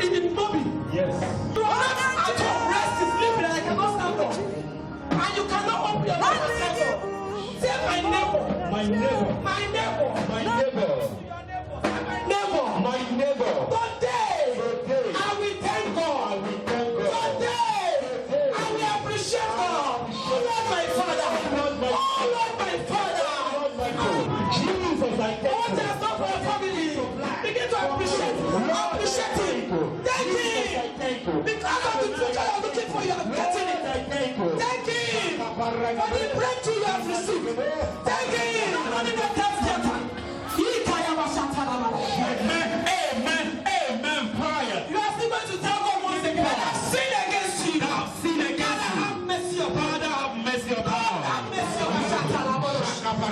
In Bobby. Yes. You are not at home, resting, sleeping, and I cannot stand up. And you cannot open your mouth and stand up. Say my neighbor. My neighbor. My neighbor. My neighbor. My neighbor. My neighbor. Today, I will thank God. Today, I will appreciate God. Oh Lord, my Father. Oh Lord, my Father. Jesus, I thank you. What has done for your family? Begin to appreciate Him. Appreciate Him. Thank Him. Because of the future you're looking for, you are getting it. Thank Him for the breakthrough you have received. Thank Him. Running the test theater. Amen. Amen. Amen. Prayer. You are still going to tell God once again. I have sinned against you. I have sinned against you. Have mercy upon me. Father, have mercy upon me. Have mercy upon me.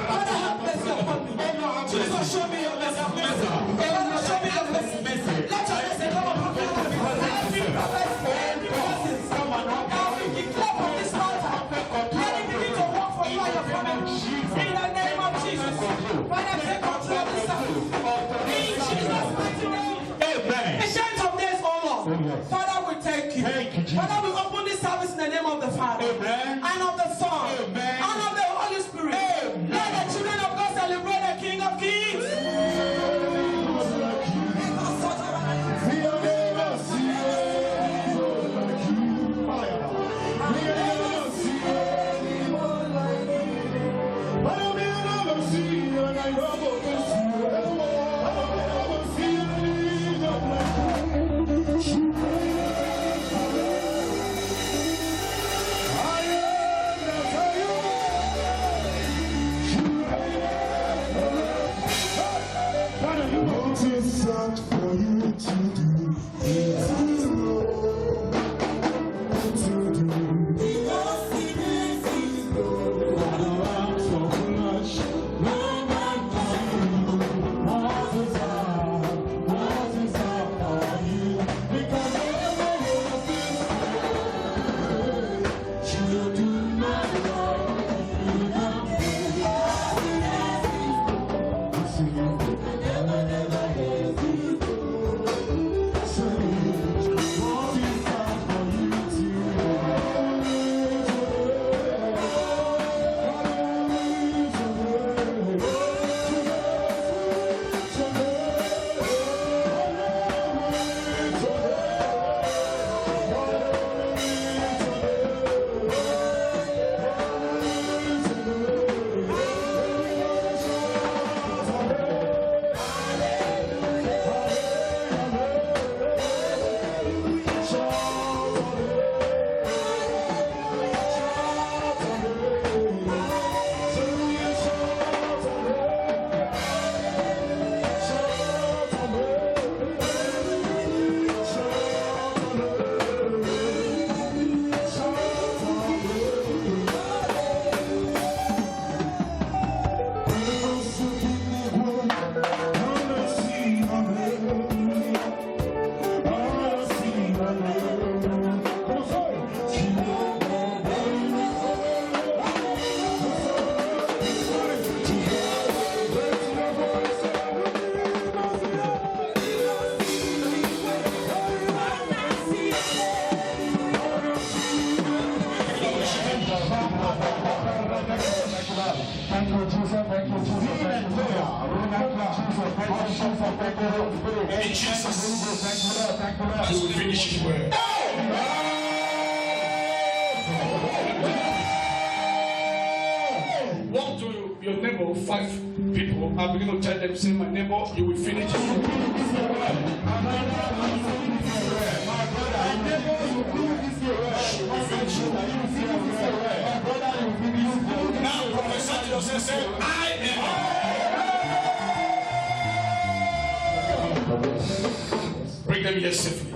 Father, have mercy upon me. Jesus, show me your mercy. Show me your mercy. Let your mercy come upon me. Every blessing, someone now we declare from this altar. Let it begin to work for you and your family. In the name of Jesus. Father, take control of this service. In Jesus' mighty name. Amen. Ancient of days, oh Lord. Father, we thank you. Father, we open this service in the name of the Father. Amen. And of the Son. Amen. And of the Holy Spirit. Amen. Let the children of God celebrate the King of Kings. In Jesus, as we finish His word. Walk to your neighbor, 5 people. I'm beginning to tell them, say, my neighbor, you will finish it. Now prophesy to yourself, say, I am. Bring them here safely.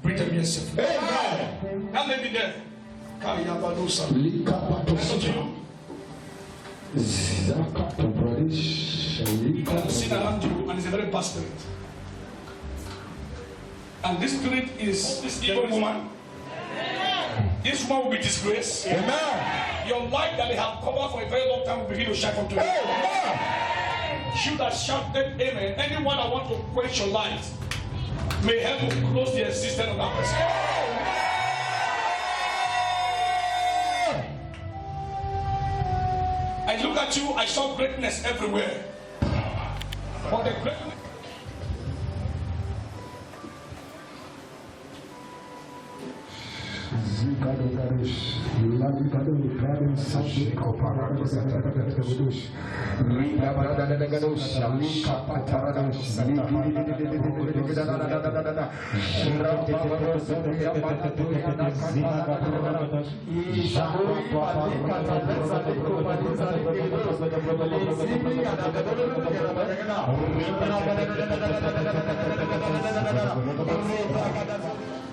Bring them here safely. How many there? Come sit around you, and it's a very bad spirit. And this spirit is this evil woman. This woman will be disgraced. Amen. Your light that they have covered for a very long time will begin to shine from today. You that shouted amen. Anyone that want to quench your light, may heaven close the existence of that person. I look at you, I saw greatness everywhere. But the greatness.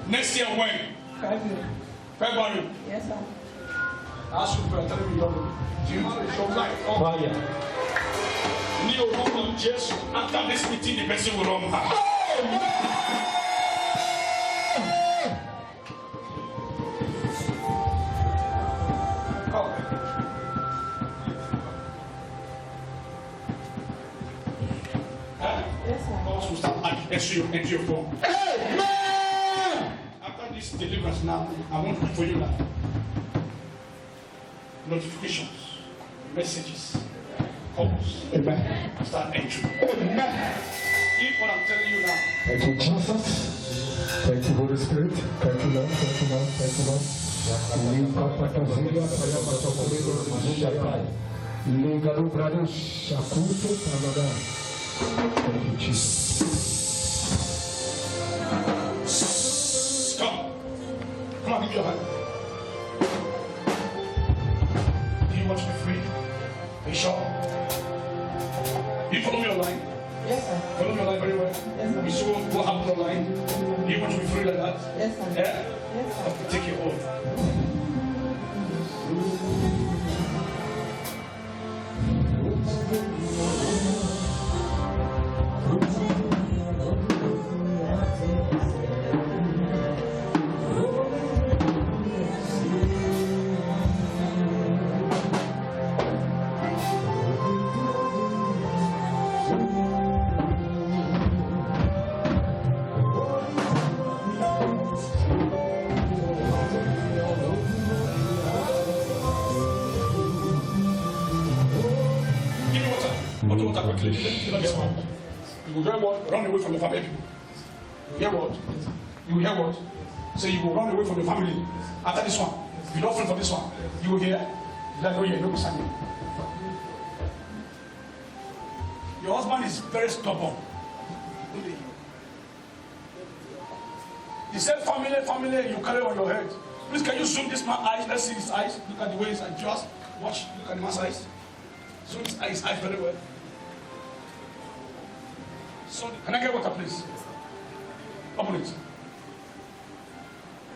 Next year when? February. Yes, sir. Ask you for telling me, do you want to show life? Fire. New woman, Jesus, after this meeting, the person will run back. Yes, sir. God will start adding extra into your phone. Amen. After this deliverance now, I want to for you now. Notifications, messages, calls. Amen. Start entering. Amen. If what I'm telling you now, Thank you, Jesus. Thank you, Holy Spirit. Thank you, Lord. Thank you, Lord. Thank you, Lord. Thank you, Jesus. come. Come on, give me your hand. Do you want to be free? Are you sure? You follow me online? Yes, sir. Follow me online very well. Yes, sir. You see what happened online? Do you want to be free like that? Yes, sir. Yeah? Yes, sir. Okay, take your oath. Water quickly. Let me smile. You will hear what? Run away from your family. You hear what? You will hear what? So you will run away from your family. After this one, you don't fall for this one. You will hear. Like, oh yeah, no beside me. Your husband is very stubborn. He said, family, you carry on your head. Please, can you zoom this man's eyes? Let's see his eyes. Look at the way he's adjust. Watch. Look at the man's eyes. Zoom his eyes very well. So, can I get water, please? Open it.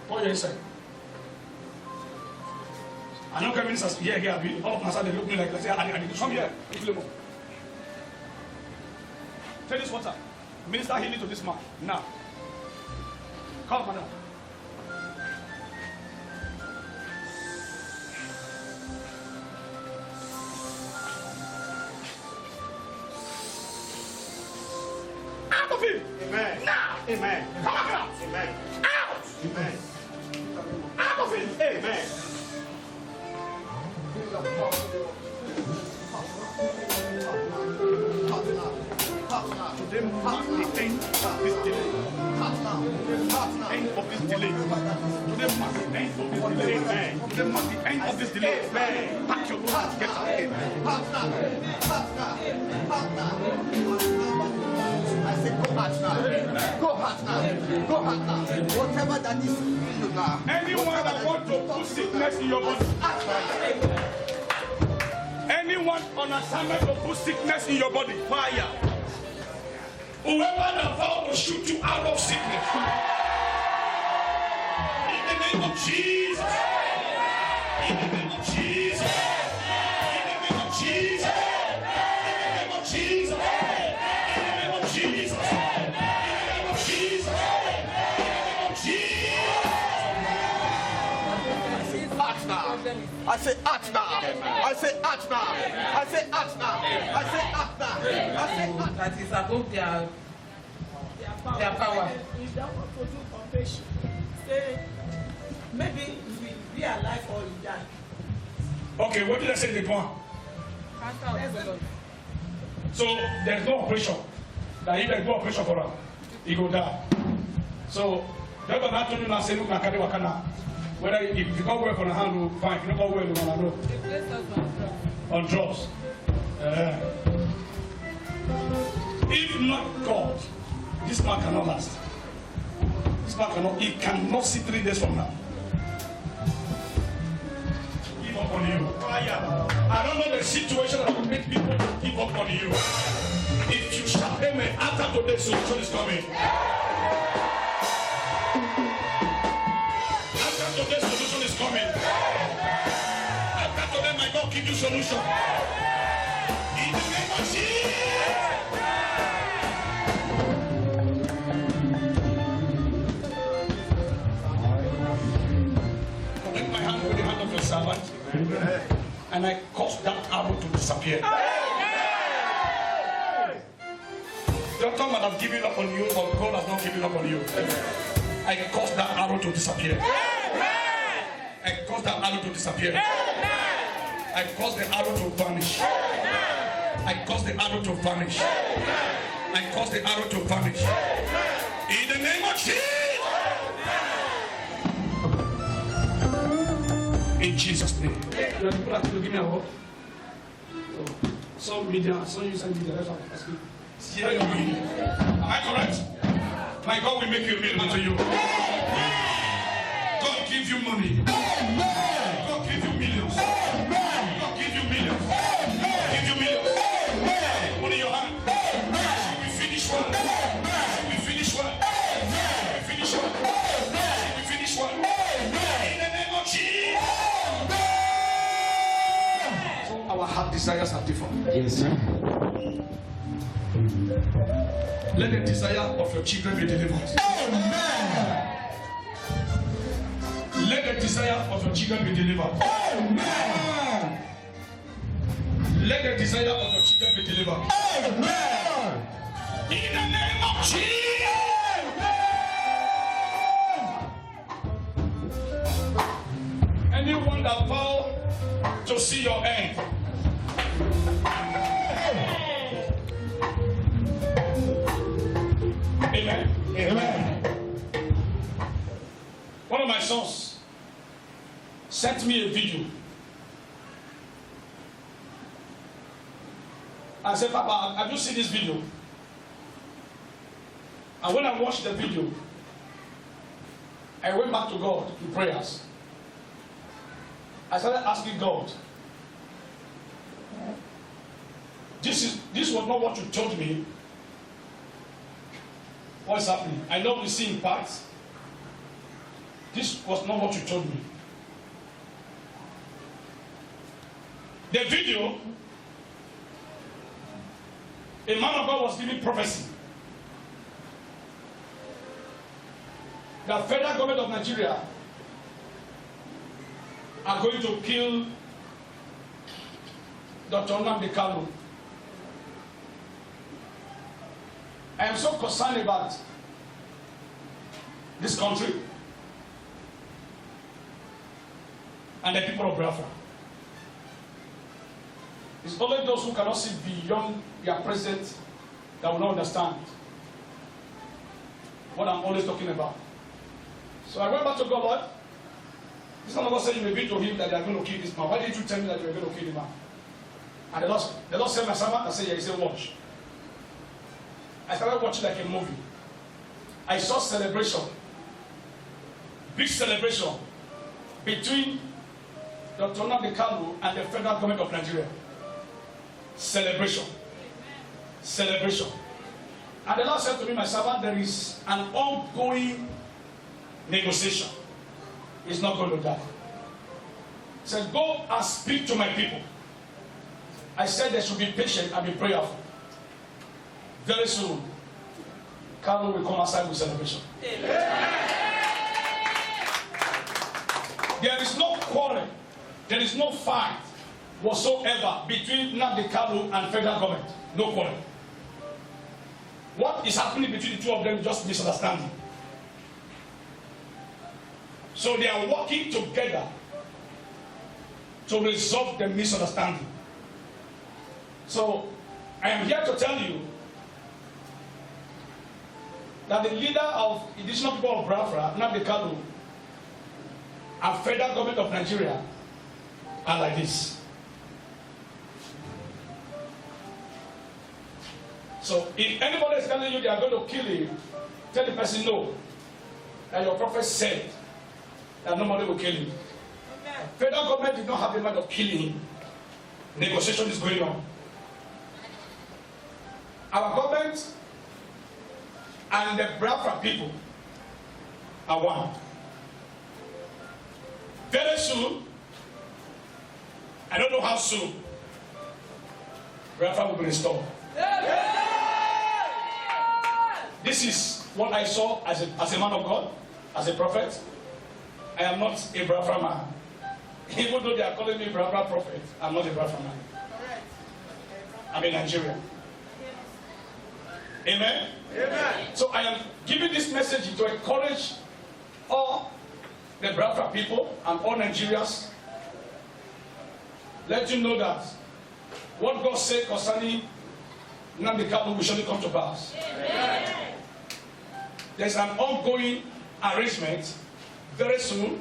Go here inside. I know ministers here, all of us they look me like I say, I need to come here. Take this water. Minister healing to this man. Now. Come, madam. Out of him! Amen. Now! Amen. Come on, out! Amen. Out! Amen. Out of him! Amen. Today mark the end of this delay. End of this delay. Today mark the end of this delay. Amen. Today mark the end of this delay. Amen. Pack your load, get out. I said, go hard now. Go hard now. Go hard now. Whatever that is in you now. Anyone that wants to put sickness in your body. Anyone on assignment to put sickness in your body. Fire. Whoever that vow to shoot you out of sickness. In the name of Jesus. In the name of Jesus. In the name of Jesus. In the name of Jesus. In the name of Jesus. In the name of Jesus. In the name of Jesus. Act now. I say, act now. I say act now. I say act now. I say act now. I say act. That is above their power. If they want to do compassion, say maybe we be alive or we die. Okay, what did I say in the point? So there's no operation. That if there's no operation for her, he go die. So that's what I told you now. Say look, Nakade Wakana. Whether if you can't work on the hand, fine. If you don't go well, you wanna know. On drugs. If not God, this man cannot last. This man cannot. He cannot see 3 days from now. Give up on you. I don't know the situation that will make people give up on you. If you shout amen, after today, solution is coming. After today, solution is coming. After today, my God give you solution. In the name of Jesus. Connect my hand with the hand of your servant. And I caused that arrow to disappear. Your tongue might have given up on you, but God has not given up on you. I caused that arrow to disappear. I caused that arrow to disappear. I caused the arrow to vanish. I caused the arrow to vanish. I caused the arrow to vanish. In the name of Jesus. In Jesus' name. You people have to give me a word. Some media, some use media, that's what I'm asking. Hear your meaning. Am I correct? My God will make you a million unto you. God give you money. God give you millions. God give you millions. Give you millions. Put in your hand. We finish one. We finish one. We finish one. We finish one. In the name of Jesus. So our heart desires are different. Yes, sir. Let the desire of your children be delivered. Amen. Let the desire of your children be delivered. Amen. Let the desire of your children be delivered. Amen. In the name of Jesus. Anyone that vow to see your end. Amen. Amen. One of my sons sent me a video. I said, Papa, have you seen this video? And when I watched the video, I went back to God in prayers. I started asking God, this was not what you told me. What's happening? I know we see in parts. This was not what you told me. The video, a man of God was giving prophecy. The federal government of Nigeria are going to kill Dr. Nnamdi Kanu. I am so concerned about this country and the people of Biafra. It's only those who cannot see beyond their present that will not understand what I'm always talking about. So I went back to God, Lord. This man of God said you may be to him that they are going to kill this man. Why did you tell me that you were going to kill the man? And the Lord said my servant, I said, yeah, he said, watch. I started watching like a movie. I saw celebration, big celebration between Dr. Nnamdi Kanu and the federal government of Nigeria. Celebration. Celebration. And the Lord said to me, my servant, there is an ongoing negotiation. It's not going to die. He said, go and speak to my people. I said they should be patient and be prayerful. Very soon, Kanu will come outside with celebration. There is no quarrel. There is no fight whatsoever between Nnamdi Kanu and federal government. No quarrel. What is happening between the two of them is just misunderstanding. So they are working together to resolve the misunderstanding. So I am here to tell you that the leader of indigenous people of Biafra, Nnamdi Kanu, and federal government of Nigeria are like this. So if anybody is telling you they are going to kill you, tell the person no. That your prophet said that nobody will kill him. Federal government did not have the mind of killing him. Negotiation is going on. Our government and the Biafra people are one. Very soon, I don't know how soon, Biafra will be restored. This is what I saw as a man of God, as a prophet. I am not a Biafra man. Even though they are calling me Biafra prophet, I'm not a Biafra man. I'm in Nigeria. Amen? Amen. So I am giving this message to encourage all the Biafra people and all Nigerians. Let you know that what God said concerning Nnamdi Kanu will surely come to pass. Amen. There's an ongoing arrangement. Very soon,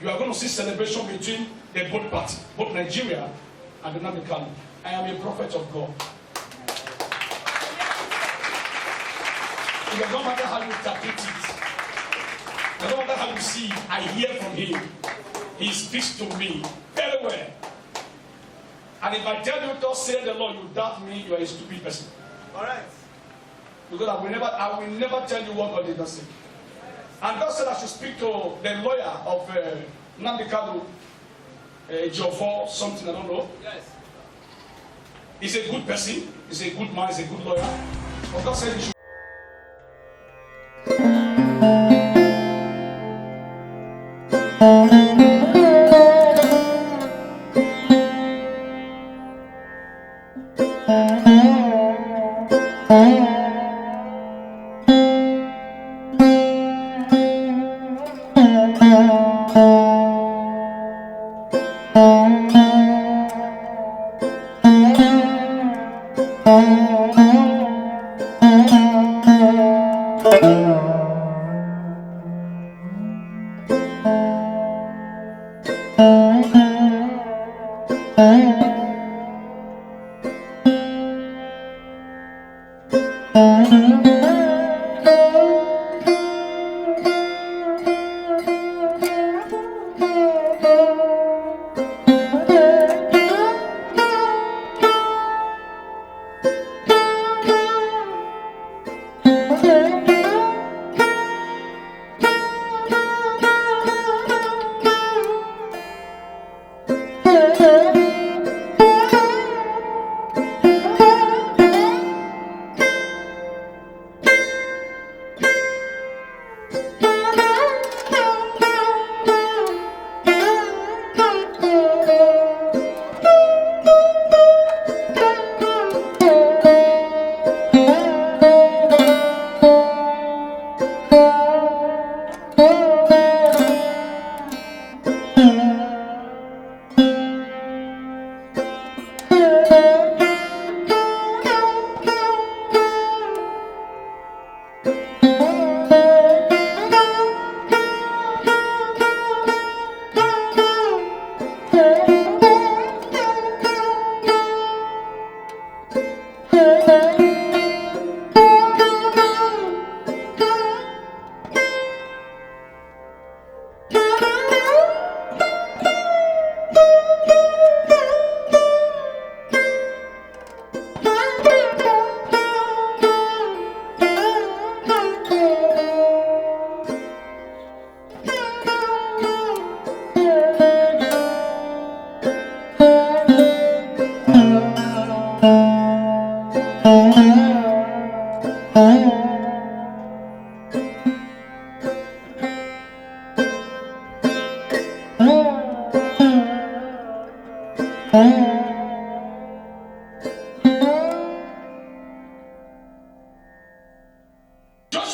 you are going to see celebration between the both parties, both Nigeria and Nnamdi Kanu. I am a prophet of God. It doesn't matter how you interpret it. It doesn't matter how you see it. I hear from him. He speaks to me very well. And if I tell you, thus say the Lord, you doubt me, you are a stupid person. All right. Because I will never tell you what God did not say. And God said I should speak to the lawyer of Nnamdi Kanu, Jofor, something, I don't know. Yes. He's a good person. He's a good man. He's a good lawyer. But God said he should.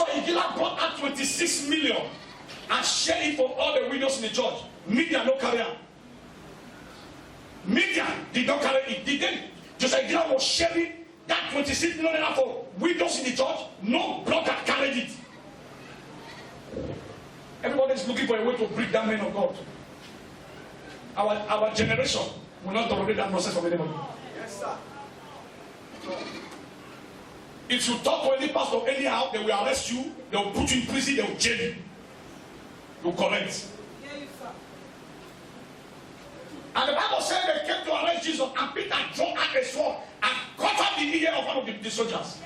That's why Igila brought out 26 million and shared it for all the widows in the church. Media no carry it. Media did not carry it. Didn't. Josiah Igila was sharing that 26 million for widows in the church. No brother carried it. Everybody is looking for a way to break that man of God. Our generation will not tolerate that nonsense from anybody. Yes, sir. If you talk to any pastor anyhow, they will arrest you, they will put you in prison, they will jail you. You correct. And the Bible said they came to arrest Jesus, and Peter drew out a sword and cut off the ear of one of the soldiers.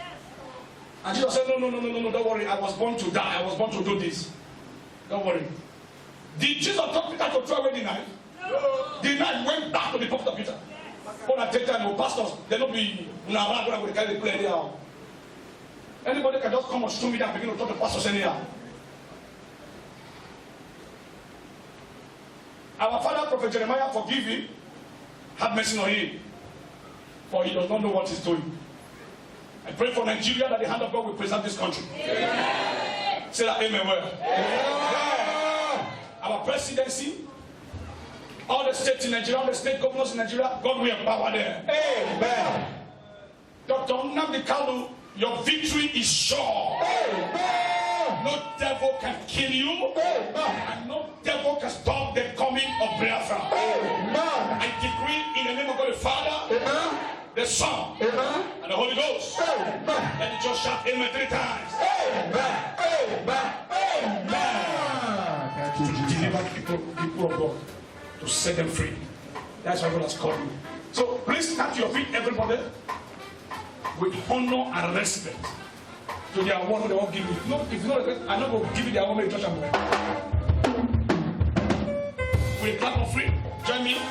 And Jesus said, no, don't worry, I was born to die, I was born to do this. Don't worry. Did Jesus tell Peter to throw away the knife? No. The knife went back to the pocket of Peter. When I take time, pastors, they don't be around when I carry the play anyhow. Anybody can just come and show me that and begin to talk to pastors anyhow. Our father, Prophet Jeremiah, forgive him, have mercy on him, for he does not know what he's doing. I pray for Nigeria that the hand of God will preserve this country. Amen. Say that amen well. Amen. Our presidency, all the states in Nigeria, all the state governors in Nigeria, God will empower them. Amen. Dr. Nnamdi Kanu, your victory is sure. Amen. No devil can kill you. Amen. And no devil can stop the coming of Biafra. Amen. I decree in the name of God the Father, amen, the Son, amen, and the Holy Ghost. Amen. Let the church shout amen 3 times. Amen. Amen. Amen. To deliver people of God, to set them free. That's what God has called you. So please stand to your feet, everybody, with honor and respect to their award they won't give me. No, if you don't respect, I'm not going to give you their award in church. We clap for free. Join me as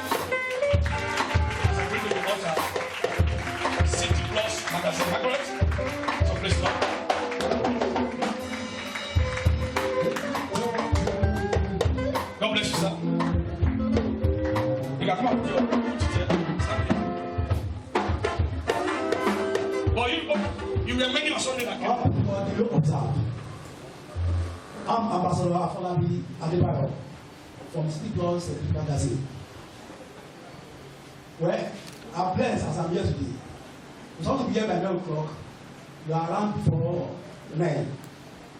I bring to the altar City Plus Magazine. Am I correct? So please stop. God bless you, sir. You can come up with your you were making a Sunday that I'm Ambassador Afolabi Adebayo from City Plus Magazine. Well, our plans as I'm here today, we're supposed to be here by 9 o'clock. We are around before 9.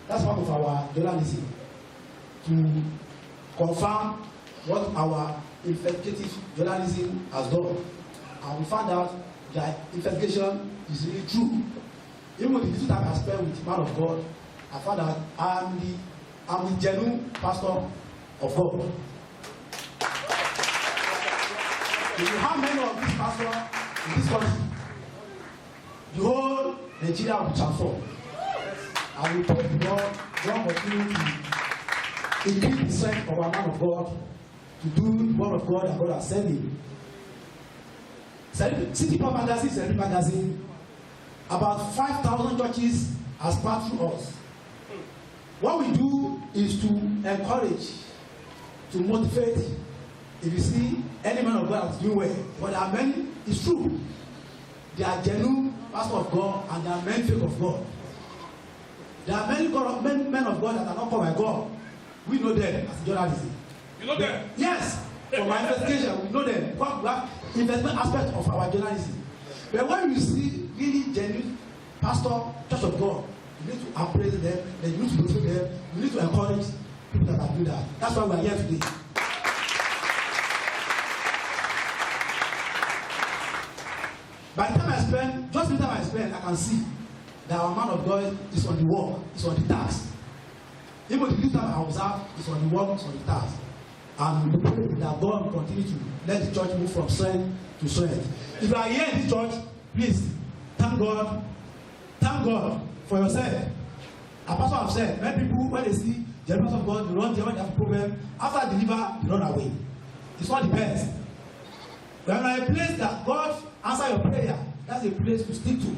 That's part of our journalism to confirm what our investigative journalism has done. And we found out that investigation is really true. Even with the little time I spent with man of God, I found out I'm the genuine pastor of God. If you have many of these pastors in this country, the whole Nigeria will transform. And we pray to God will continue to increase the strength of our man of God to do the word of God that God has sent him. City Plus Magazine is a magazine. About 5,000 churches has passed through us. What we do is to encourage, to motivate. If you see any man of God is doing well, but there are many, it's true. They are genuine pastors of God and there are many fake of God. There are many men of God that are not called by God. We know them as journalism. You know them? Yes. From my investigation, we know them. Because we have investment aspect of our journalism. But when you see really genuine pastor, church of God, you need to appraise them, then you need to motivate them, you need to encourage people that are doing that. That's why we are here today. By the time I spend, just the time I spend, I can see that our man of God is on the work, is on the task. Even the little time I observe is on the work, is on the task. And we pray that God will continue to let the church move from strength to strength. If you are here in this church, please thank God for yourself. A pastor have said, many people when they see the presence of God, they run there when they have a problem. After deliver, they run away. It's not the best. When you are a place that God answer your prayer, that's a place to stick to.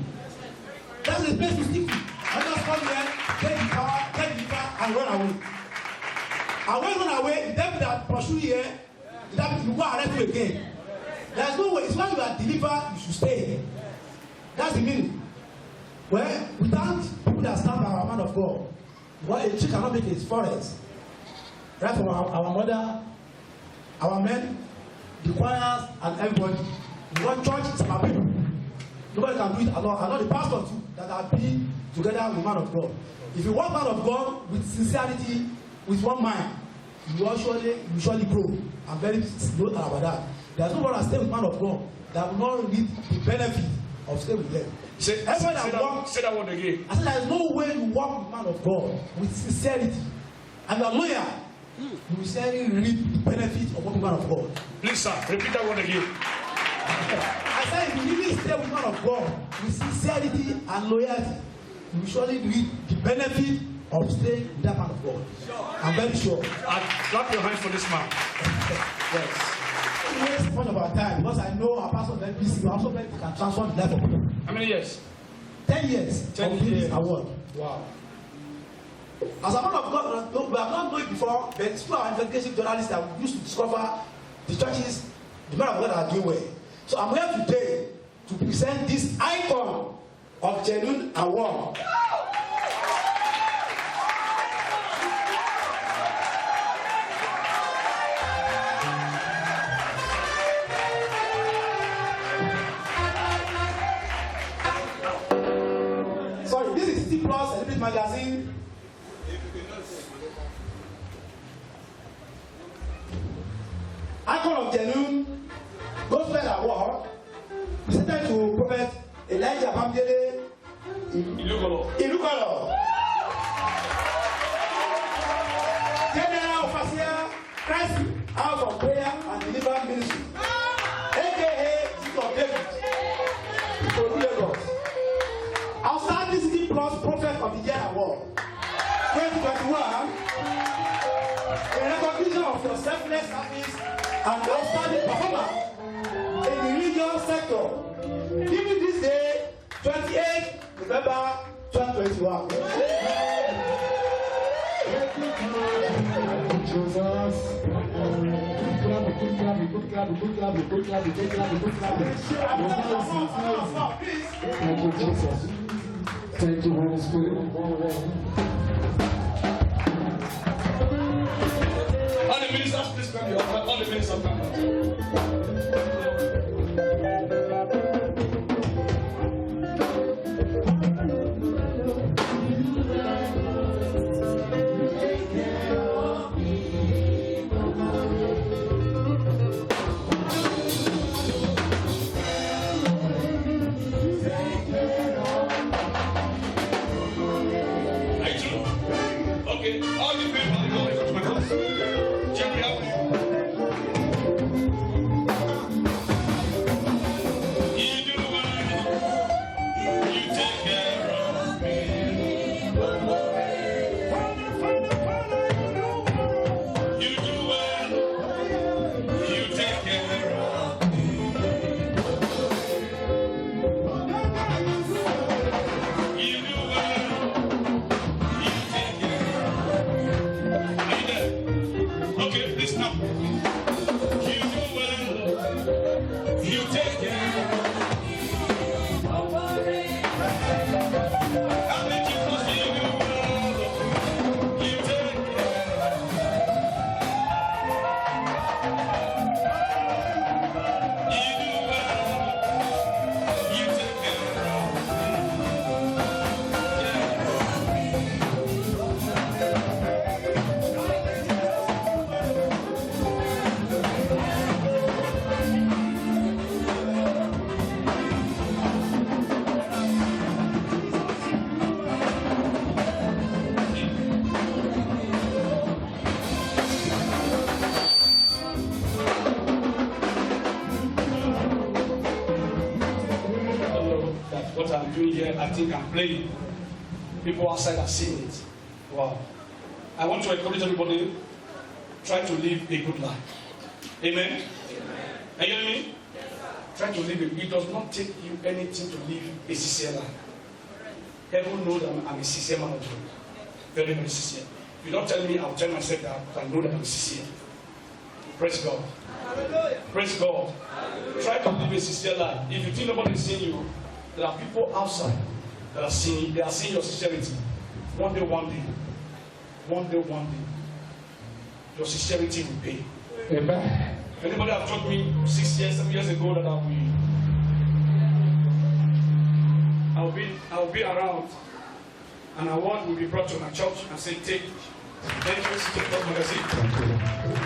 That's a place to stick to. I just come here, take the power, take the power, and run away. And when you run away, the devil that pursue here, the devil will go arrest you again. There's no way. It's when you are delivered, you should stay. That's the meaning. Well, we thank people that stand by our man of of God. What a tree cannot make its forest. Right from our mother, our men, the choirs, and everybody. We want church is our people. Nobody can do it alone. I know the pastor too that have been together with man of God. If you want man of God with sincerity, with one mind, you surely grow. I'm very slow about that. There's no one that stay with man of God that will not reap the benefit of staying with them. Say that word again. I said there is no way you walk with man of God with sincerity and you are loyal. You will certainly reap the benefit of working with man of God. Please, sir, repeat that word again. I said if you really stay with man of God with sincerity and loyalty, you will surely reap the benefit of staying with that man of God. Sure. I'm very sure. And clap your hands for this man. Yes. Waste much of our time because I know our pastor very busy. We also very can transform the life of people. How many years? 10 years. 10 of years. This award. Wow. As a man of God, we have not known it before, but through our investigative journalists that we used to discover the churches, the men of God are doing well. So I'm here today to present this icon of genuine award. Sorry, this is T Plus Celebrity Magazine. Icon of Genuine Gospel Award presented to Prophet Elijah Bamidele Ilukolo. General Overseer, Christ House of Prayer and Deliverance Ministry, aka City of David, Ikorodu, Lagos. Outstanding City Plus Prophet of the Year Award 2021 in recognition of your selfless service and outstanding performance in the religious sector. Given this day, 28 November 2021. Thank you, Holy Spirit. All the ministers, please come here. All the ministers come here. Okay, all the people are going to my house. Check me out. You do well, you take care of me. You do well, you take care of me. You do well, you take care of me. Are you there? Okay, listen up. You do well, you take care of me. How many people say you do well, you take care of me? You do well, you take care of That what I'm doing here, I think I'm playing. People outside are seeing it. Wow. I want to encourage everybody, try to live a good life. Amen? Are you hearing me? Try to live it. It does not take you anything to live a sincere life. Everyone knows that I'm a sincere man of God. Very, very sincere. If you don't tell me, I'll tell myself that I know that I'm sincere. Praise God. Praise God. Try to live a sincere life. If you think nobody is seeing you, there are people outside that are seeing. They are seeing your sincerity. One day, your sincerity will pay. Amen. If anybody have taught me 6 years, 7 years ago that I'll be around, and a word will be brought to my church and say, take. Then you take that magazine.